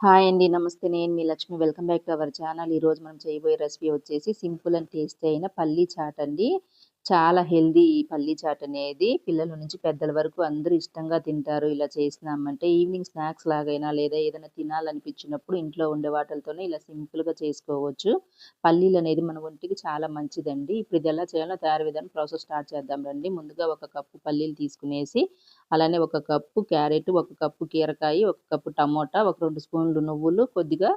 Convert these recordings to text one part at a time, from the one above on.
Hi అండి. నమస్తే. నేను మీ Lakshmi. Welcome back to our channel. ఈరోజు మనం చేయబోయే రెసిపీ వచ్చేసి సింపుల్ అండ్ టేస్టీ అయిన పల్లీ చాట్ అండి. చాలా హెల్తీ ఈ పల్లీ చాట్ అనేది. పిల్లల నుంచి పెద్దల వరకు అందరూ ఇష్టంగా తింటారు. ఇలా చేసినామంటే ఈవినింగ్ స్నాక్స్ లాగైనా లేదా ఏదైనా తినాలనిపించినప్పుడు ఇంట్లో ఉండే వాటిలతోనే ఇలా సింపుల్‌గా చేసుకోవచ్చు. పల్లీలనేది మన ఒంటికి చాలా మంచిదండి. ఇప్పుడు ఇది ఎలా చేయాలో తయారీ విధానం ప్రాసెస్ స్టార్ట్ చేద్దాం రండి. ముందుగా ఒక కప్పు పల్లీలు తీసుకునేసి అలానే ఒక కప్పు క్యారెట్, ఒక కప్పు కీరకాయ, ఒక కప్పు టమోటా, ఒక 2 స్పూన్లు నువ్వులు, కొద్దిగా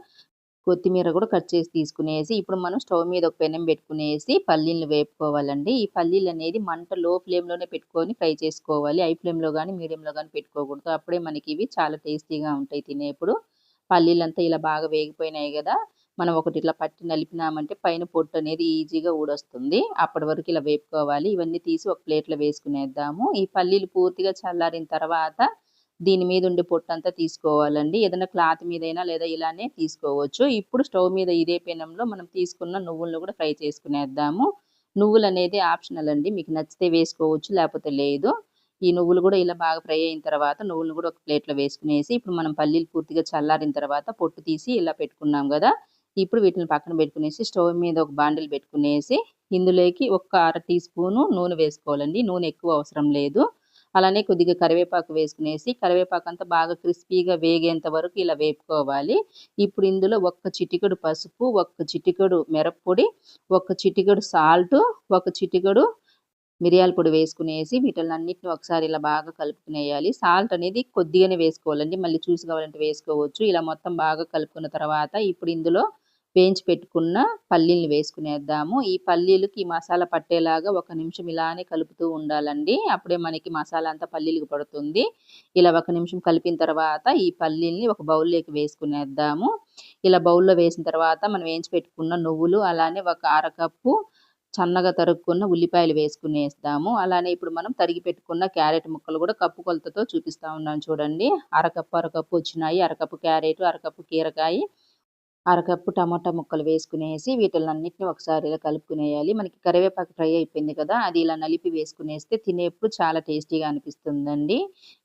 కొత్తిమీర కూడా కట్ చేసి తీసుకునేసి, ఇప్పుడు మనం స్టవ్ మీద ఒక పెనం పెట్టుకునేసి పల్లీలను వేపుకోవాలండి. ఈ పల్లీలనేది మంట లో ఫ్లేమ్‌లోనే పెట్టుకొని ఫ్రై చేసుకోవాలి. హై ఫ్లేమ్‌లో గాని, మీడియంలో గాని పెట్టుకోకూడదు. అప్పుడే మనకి ఇవి చాలా టేస్టీగా ఉంటాయి తినేప్పుడు. పల్లీలంతా ఇలా బాగా వేగిపోయినాయి గదా! మనం ఒకటి ఇట్లా పట్టి నలిపినామంటే పైన పొట్టనేది ఈజీగా ఊడొస్తుంది. అప్పటి వరకు ఇలా వేపుకోవాలి. ఇవన్నీ తీసి ఒక ప్లేట్‌లో వేసుకునేద్దాము. ఈ పల్లీలు పూర్తిగా చల్లారిన తర్వాత దీని మీద ఉండే పొట్టంతా తీసుకోవాలండి. ఏదైనా క్లాత్ మీదైనా లేదా ఇలానే తీసుకోవచ్చు. ఇప్పుడు స్టవ్ మీద ఇదే పెనంలో మనం తీసుకున్న నువ్వులను కూడా ఫ్రై చేసుకునేద్దాము. నువ్వులనేది ఆప్షనల్ అండి. మీకు నచ్చితే వేసుకోవచ్చు, లేకపోతే లేదు. ఈ నువ్వులు కూడా ఇలా బాగా ఫ్రై అయిన తర్వాత నువ్వులను కూడా ఒక ప్లేట్‌లో వేసుకునేసి, ఇప్పుడు మనం పల్లీలు పూర్తిగా చల్లారిన తర్వాత పొట్టు తీసి ఇలా పెట్టుకున్నాం గదా! ఇప్పుడు వీటిని పక్కన పెట్టుకునేసి స్టవ్ మీద ఒక బాండిల్ పెట్టుకునేసి, ఇందులోకి ఒక అర టీ స్పూను నూనె వేసుకోవాలండి. నూనె ఎక్కువ అవసరం లేదు. అలానే కొద్దిగా కరివేపాకు వేసుకునేసి, కరివేపాకంతా బాగా క్రిస్పీగా వేగేంత వరకు ఇలా వేపుకోవాలి. ఇప్పుడు ఇందులో ఒక్క చిటికెడు పసుపు, ఒక్క చిటికెడు మిరప్పొడి, ఒక్క చిటికెడు సాల్టు, ఒక చిటికెడు మిరియాల పొడి వేసుకునేసి వీటిలన్నిటిని ఒకసారి ఇలా బాగా కలుపుకునేయాలి. సాల్ట్ అనేది కొద్దిగానే వేసుకోవాలండి. మళ్ళీ చూసి కావాలంటే వేసుకోవచ్చు. ఇలా మొత్తం బాగా కలుపుకున్న తర్వాత ఇప్పుడు ఇందులో వేయించి పెట్టుకున్న పల్లీల్ని వేసుకునేద్దాము. ఈ పల్లీలకి ఈ మసాలా పట్టేలాగా ఒక నిమిషం ఇలానే కలుపుతూ ఉండాలండి. అప్పుడే మనకి మసాలా అంతా పల్లీలకి పడుతుంది. ఇలా ఒక నిమిషం కలిపిన తర్వాత ఈ పల్లీల్ని ఒక బౌల్‌లోకి వేసుకునేద్దాము. ఇలా బౌల్‌లో వేసిన తర్వాత మనం వేయించి పెట్టుకున్న నువ్వులు, అలానే ఒక అరకప్పు సన్నగా తరుక్కున్న ఉల్లిపాయలు వేసుకునేస్తాము. అలానే ఇప్పుడు మనం తరిగి పెట్టుకున్న క్యారెట్ ముక్కలు కూడా కప్పు కొలతతో చూపిస్తా ఉన్నాను చూడండి. అరకప్పు, అరకప్పు వచ్చినాయి. అరకప్పు క్యారెట్, అరకప్పు కీరకాయ, అరకప్పు టమాటా ముక్కలు వేసుకునేసి వీటిలన్నిటిని ఒకసారి ఇలా కలుపుకునేయాలి. మనకి కరివేపాకు ఫ్రై అయిపోయింది కదా! అది ఇలా నలిపి వేసుకునేస్తే తినేప్పుడు చాలా టేస్టీగా అనిపిస్తుందండి.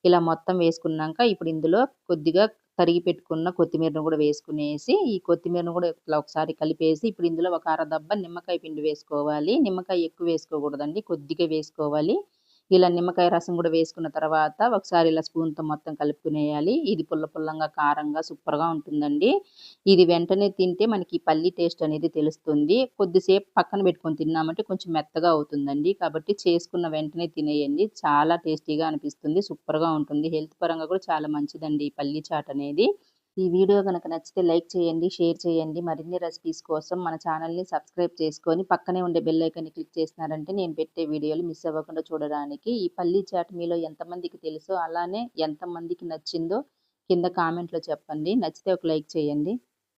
ఇలా మొత్తం వేసుకున్నాక ఇప్పుడు ఇందులో కొద్దిగా తరిగి పెట్టుకున్న కొత్తిమీరను కూడా వేసుకునేసి, ఈ కొత్తిమీరను కూడా ఇట్లా ఒకసారి కలిపేసి ఇప్పుడు ఇందులో ఒక అరదబ్బ నిమ్మకాయ పిండి వేసుకోవాలి. నిమ్మకాయ ఎక్కువ వేసుకోకూడదండి. కొద్దిగా వేసుకోవాలి. ఇలా నిమ్మకాయ రసం కూడా వేసుకున్న తర్వాత ఒకసారి ఇలా స్పూన్‌తో మొత్తం కలుపుకునేయాలి. ఇది పుల్ల పుల్లంగా, కారంగా సూపర్‌గా ఉంటుందండి. ఇది వెంటనే తింటే మనకి పల్లి టేస్ట్ అనేది తెలుస్తుంది. కొద్దిసేపు పక్కన పెట్టుకొని తిన్నామంటే కొంచెం మెత్తగా అవుతుందండి. కాబట్టి చేసుకున్న వెంటనే తినేయండి. చాలా టేస్టీగా అనిపిస్తుంది. సూపర్‌గా ఉంటుంది. హెల్త్ పరంగా కూడా చాలా మంచిదండి ఈ పల్లి చాట్ అనేది. ఈ వీడియో గనక నచ్చితే లైక్ చేయండి, షేర్ చేయండి. మరిన్ని రెసిపీస్ కోసం మన ఛానల్‌ని సబ్స్క్రైబ్ చేసుకొని పక్కనే ఉండే బెల్ ఐకాన్‌ని క్లిక్ చేసినారంటే నేను పెట్టే వీడియోలు మిస్ అవ్వకుండా చూడడానికి. ఈ పల్లీ చాట్ మీలో ఎంతమందికి తెలుసో అలానే ఎంతమందికి నచ్చిందో కింద కామెంట్‌లో చెప్పండి. నచ్చితే ఒక లైక్ చేయండి.